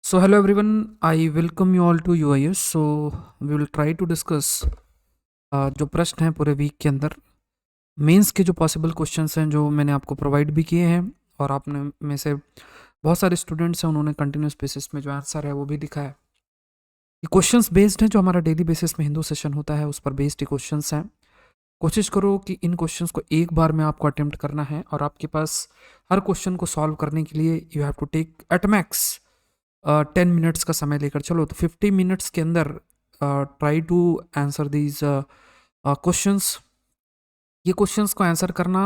So hello everyone, I welcome you all to UIS. So we will try to discuss जो प्रश्न हैं पूरे week के अंदर मेंस के जो पॉसिबल क्वेश्चंस हैं जो मैंने आपको प्रोवाइड भी किए हैं और आपने में से बहुत सारे स्टूडेंट्स हैं उन्होंने कंटिन्यूस बेसिस में जो आंसर है वो भी लिखा है। ये क्वेश्चंस बेस्ड हैं जो हमारा डेली बेसिस में हिंदू सेशन होता है उस पर बेस्ड ही क्वेश्चंस हैं। कोशिश करो कि इन क्वेश्चंस को एक बार में आपको अटेम्प्ट करना है और आपके पास हर क्वेश्चन को सॉल्व करने के लिए you have to take at max 10 minutes का समय लेकर चलो। तो 50 मिनट्स के अंदर try to answer these questions. ये क्वेश्चंस को आंसर करना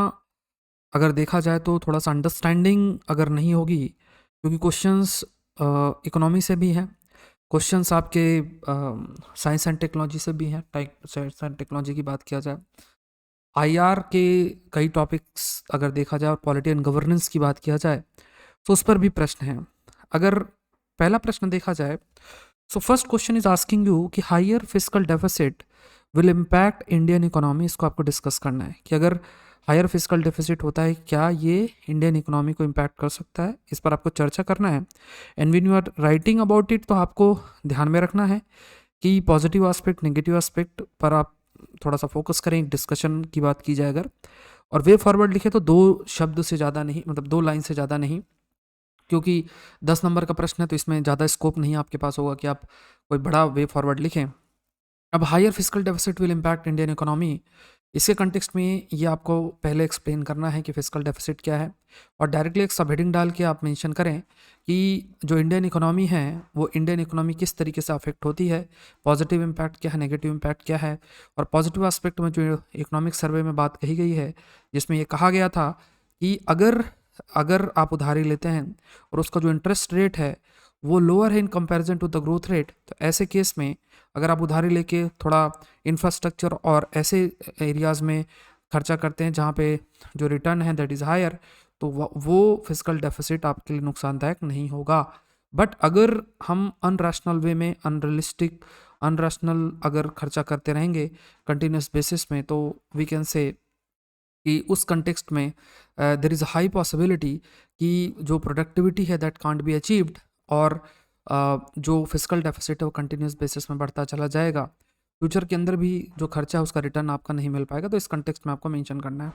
अगर देखा जाए तो थोड़ा सा अंडरस्टैंडिंग अगर नहीं होगी, क्योंकि क्वेश्चंस इकोनॉमी से भी हैं, क्वेश्चंस आपके साइंस एंड टेक्नोलॉजी से भी हैं। साइंस एंड टेक्नोलॉजी की बात किया जाए, आईआर के कई टॉपिक्स अगर देखा जाए और पॉलिटी एंड गवर्नेंस की बात किया जाए तो उस पर भी प्रश्न हैं। अगर पहला प्रश्न देखा जाए, so first question is asking you कि higher fiscal deficit will impact Indian economy. इसको आपको डिस्कस करना है कि अगर हायर फिस्कल डेफिसिट होता है क्या ये इंडियन इकोनॉमी को इम्पैक्ट कर सकता है, इस पर आपको चर्चा करना है। And when you are writing about it तो आपको ध्यान में रखना है कि पॉजिटिव एस्पेक्ट नेगेटिव एस्पेक्ट पर आप थोड़ा सा फोकस करें। डिस्कशन की बात की जाए अगर, और वे फॉरवर्ड लिखे तो 2 शब्द से ज़्यादा नहीं, मतलब 2 लाइन से ज़्यादा नहीं, क्योंकि 10 नंबर का प्रश्न है तो इसमें ज़्यादा स्कोप नहीं आपके पास होगा कि आप कोई बड़ा वे फॉरवर्ड लिखें। अब higher physical deficit will impact Indian economy, इसके कंटेक्स्ट में ये आपको पहले एक्सप्लेन करना है कि फिजिकल डेफिसिट क्या है, और डायरेक्टली एक सब हेडिंग डाल के आप मेंशन करें कि जो इंडियन इकोनॉमी है वो इंडियन इकोनॉमी किस तरीके से अफेक्ट होती है, पॉजिटिव इम्पैक्ट क्या है, नेगेटिव इम्पैक्ट क्या है। और पॉजिटिव एस्पेक्ट में जो इकोनॉमिक सर्वे में बात कही गई है जिसमें ये कहा गया था कि अगर अगर आप उधारी लेते हैं और उसका जो इंटरेस्ट रेट है वो लोअर है in comparison to the growth rate, तो ऐसे केस में अगर आप उधारी लेके थोड़ा इंफ्रास्ट्रक्चर और ऐसे एरियाज़ में खर्चा करते हैं जहाँ पे जो रिटर्न है दैट इज़ हायर, तो वो फिजिकल डेफिसिट आपके लिए नुकसानदायक नहीं होगा। बट अगर हम अनरैशनल वे में अनरैशनल अगर खर्चा करते रहेंगे कंटिन्यूस बेसिस में, तो वी कैन से कि उस कंटेक्स्ट में there is a high possibility कि जो प्रोडक्टिविटी है दैट कांट बी अचीव्ड, और जो फिजिकल डेफिसिट है वो कंटिन्यूस बेसिस में बढ़ता चला जाएगा। फ्यूचर के अंदर भी जो खर्चा है उसका रिटर्न आपका नहीं मिल पाएगा, तो इस कंटेक्स्ट में आपको मेंशन करना है।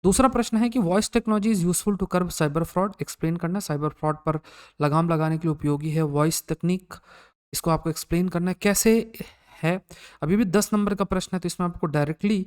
दूसरा प्रश्न है कि voice technology is useful to curb cyber fraud. Explain करना है, साइबर फ्रॉड पर लगाम लगाने के लिए उपयोगी है वॉइस तकनीक, इसको आपको एक्सप्लेन करना है कैसे है। अभी भी 10 नंबर का प्रश्न है तो इसमें आपको डायरेक्टली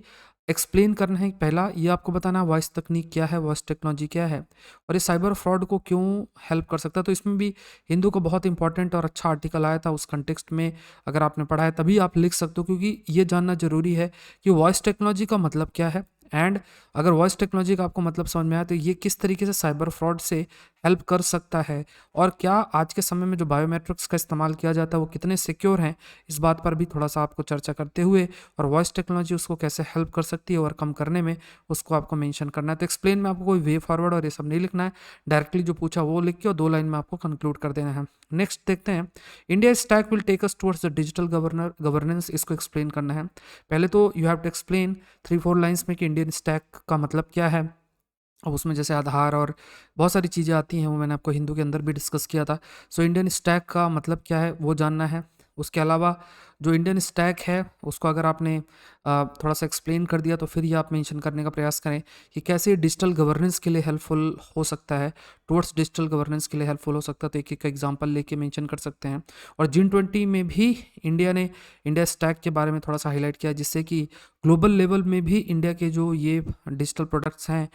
एक्सप्लेन करना है। पहला ये आपको बताना है वॉइस तकनीक क्या है, वॉइस टेक्नोलॉजी क्या है, और ये साइबर फ्रॉड को क्यों हेल्प कर सकता है। तो इसमें भी हिंदू का बहुत इंपॉर्टेंट और अच्छा आर्टिकल आया था, उस कंटेक्स्ट में अगर आपने पढ़ा है तभी आप लिख सकते हो, क्योंकि ये जानना जरूरी है कि वॉइस टेक्नोलॉजी का मतलब क्या है, एंड अगर वॉइस टेक्नोलॉजी का आपको मतलब समझ में आया तो ये किस तरीके से साइबर फ्रॉड से हेल्प कर सकता है, और क्या आज के समय में जो बायोमेट्रिक्स का इस्तेमाल किया जाता है वो कितने सिक्योर हैं, इस बात पर भी थोड़ा सा आपको चर्चा करते हुए, और वॉइस टेक्नोलॉजी उसको कैसे हेल्प कर सकती है ओवरकम करने में, उसको आपको मेंशन करना है। तो एक्सप्लेन में आपको कोई वे फॉरवर्ड और ये सब नहीं लिखना है, डायरेक्टली जो पूछा वो लिख के और 2 लाइन में आपको कंक्लूड कर देना है। नेक्स्ट देखते हैं, India stack will take us towards the digital governance, इसको एक्सप्लेन करना है। पहले तो you have to explain 3-4 lines में कि इंडियन स्टैक का मतलब क्या है। अब उसमें जैसे आधार और बहुत सारी चीज़ें आती हैं, वो मैंने आपको हिंदू के अंदर भी डिस्कस किया था। सो इंडियन स्टैक का मतलब क्या है वो जानना है। उसके अलावा जो इंडियन स्टैक है उसको अगर आपने थोड़ा सा एक्सप्लेन कर दिया तो फिर ये आप मेंशन करने का प्रयास करें कि कैसे डिजिटल गवर्नेंस के लिए हेल्पफुल हो सकता है, टुवर्ड्स डिजिटल गवर्नेंस के लिए हेल्पफुल हो सकता है। तो एक एक एग्जांपल लेके मेंशन कर सकते हैं। और G20 में भी इंडिया ने इंडिया स्टैक के बारे में थोड़ा सा हाईलाइट किया, जिससे कि ग्लोबल लेवल में भी इंडिया के जो ये डिजिटल प्रोडक्ट्स हैं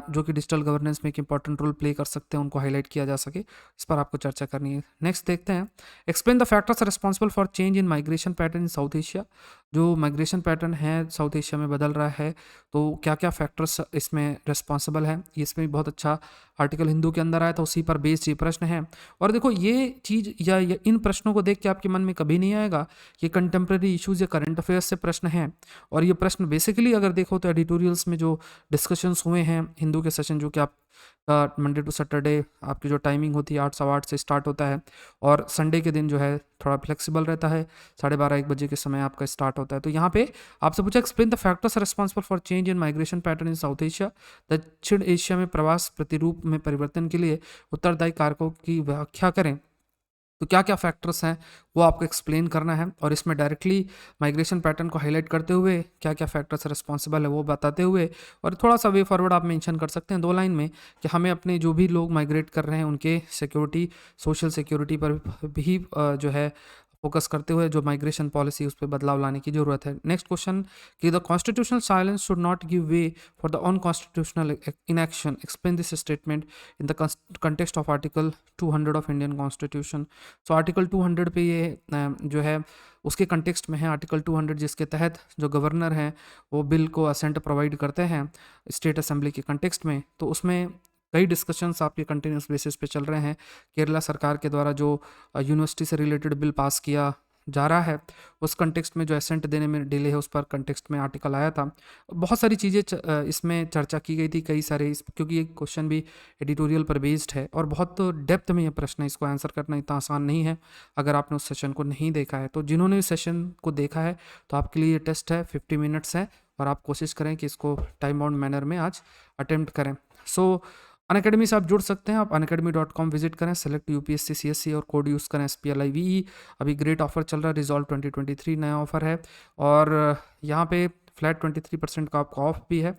जो कि डिजिटल गवर्नेंस में एक इंपॉर्टेंट रोल प्ले कर सकते हैं, उनको हाईलाइट किया जा सके, इस पर आपको चर्चा करनी है। नेक्स्ट देखते हैं, explain the factors responsible for change in migration pattern in south Asia. जो माइग्रेशन पैटर्न है साउथ एशिया में बदल रहा है, तो क्या क्या फैक्टर्स इसमें रिस्पॉन्सिबल है, इसमें भी बहुत अच्छा आर्टिकल हिंदू के अंदर आया था, उसी पर बेस्ड ये प्रश्न है। और देखो ये चीज़ या इन प्रश्नों को देख के आपके मन में कभी नहीं आएगा कि कंटेम्प्रेरी इश्यूज या करंट अफेयर्स से प्रश्न हैं। और ये प्रश्न बेसिकली अगर देखो तो एडिटोरियल्स में जो डिस्कशंस हुए हैं हिंदू के सेशन, जो कि आप मंडे टू सैटरडे आपकी जो टाइमिंग होती है 8 सवा 8 से स्टार्ट होता है, और संडे के दिन जो है थोड़ा फ्लेक्सिबल रहता है, 12:30-1 बजे के समय आपका स्टार्ट होता है। तो यहाँ पे आपसे पूछा explain the factors responsible for change in migration pattern in south Asia. दक्षिण एशिया में प्रवास प्रतिरूप में परिवर्तन के लिए उत्तरदायी कारकों की व्याख्या करें। तो क्या क्या फैक्टर्स हैं वो आपको एक्सप्लेन करना है, और इसमें डायरेक्टली माइग्रेशन पैटर्न को हाईलाइट करते हुए क्या क्या फैक्टर्स रिस्पॉन्सिबल है वो बताते हुए, और थोड़ा सा वे फॉरवर्ड आप मेंशन कर सकते हैं 2 लाइन में कि हमें अपने जो भी लोग माइग्रेट कर रहे हैं उनके सिक्योरिटी, सोशल सिक्योरिटी पर भी जो है फोकस करते हुए जो माइग्रेशन पॉलिसी उस पर बदलाव लाने की जरूरत है। नेक्स्ट क्वेश्चन कि the constitutional silence should not give way for the unconstitutional inaction, explain this statement in the context of article 200 of Indian constitution. So article 200 पे ये जो है उसके कंटेक्स्ट में है आर्टिकल 200, जिसके तहत जो गवर्नर हैं वो बिल को असेंट प्रोवाइड करते हैं स्टेट असेंबली के कंटेक्स्ट में। तो उसमें कई डिस्कशंस आपके कंटिन्यूस बेसिस पे चल रहे हैं। केरला सरकार के द्वारा जो यूनिवर्सिटी से रिलेटेड बिल पास किया जा रहा है उस कंटेक्स्ट में जो एसेंट देने में डिले है उस पर कंटेक्स्ट में आर्टिकल आया था। बहुत सारी चीज़ें इसमें चर्चा की गई थी, कई सारे क्योंकि ये क्वेश्चन भी एडिटोरियल पर बेस्ड है और बहुत डेप्थ में ये प्रश्न है, इसको आंसर करना इतना आसान नहीं है अगर आपने उस सेशन को नहीं देखा है। तो जिन्होंने इस सेशन को देखा है तो आपके लिए ये टेस्ट है, 50 मिनट्स है, और आप कोशिश करें कि इसको टाइम बाउंड मैनर में आज अटेम्प्ट करें। सो अनअकैडमी से आप जुड़ सकते हैं, आप unacademy.com विजिट करें, सेलेक्ट यूपीएससी सीएससी और कोड यूज़ करें SPLIVE। अभी ग्रेट ऑफर चल रहा है, रिजॉल्व 2023 नया ऑफर है, और यहाँ पे फ्लैट 23% का आपका ऑफ भी है,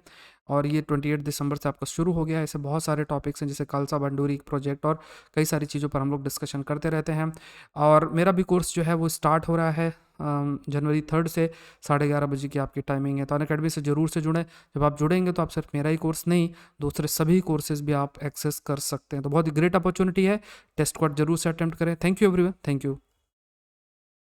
और ये 28 दिसंबर से आपका शुरू हो गया है। ऐसे बहुत सारे टॉपिक्स हैं जैसे खालसा बंडूरी प्रोजेक्ट और कई सारी चीज़ों पर हम लोग डिस्कशन करते रहते हैं। और मेरा भी कोर्स जो है वो स्टार्ट हो रहा है जनवरी 3 से 11:30 बजे की आपकी टाइमिंग है। तो अनअकैडमी से ज़रूर से जुड़ें, जब आप जुड़ेंगे तो आप सिर्फ मेरा ही कोर्स नहीं दूसरे सभी कोर्सेज भी आप एक्सेस कर सकते हैं। तो बहुत ही ग्रेट अपॉर्चुनिटी है, टेस्ट को जरूर से अटेम्प्ट करें। Thank you everyone, thank you.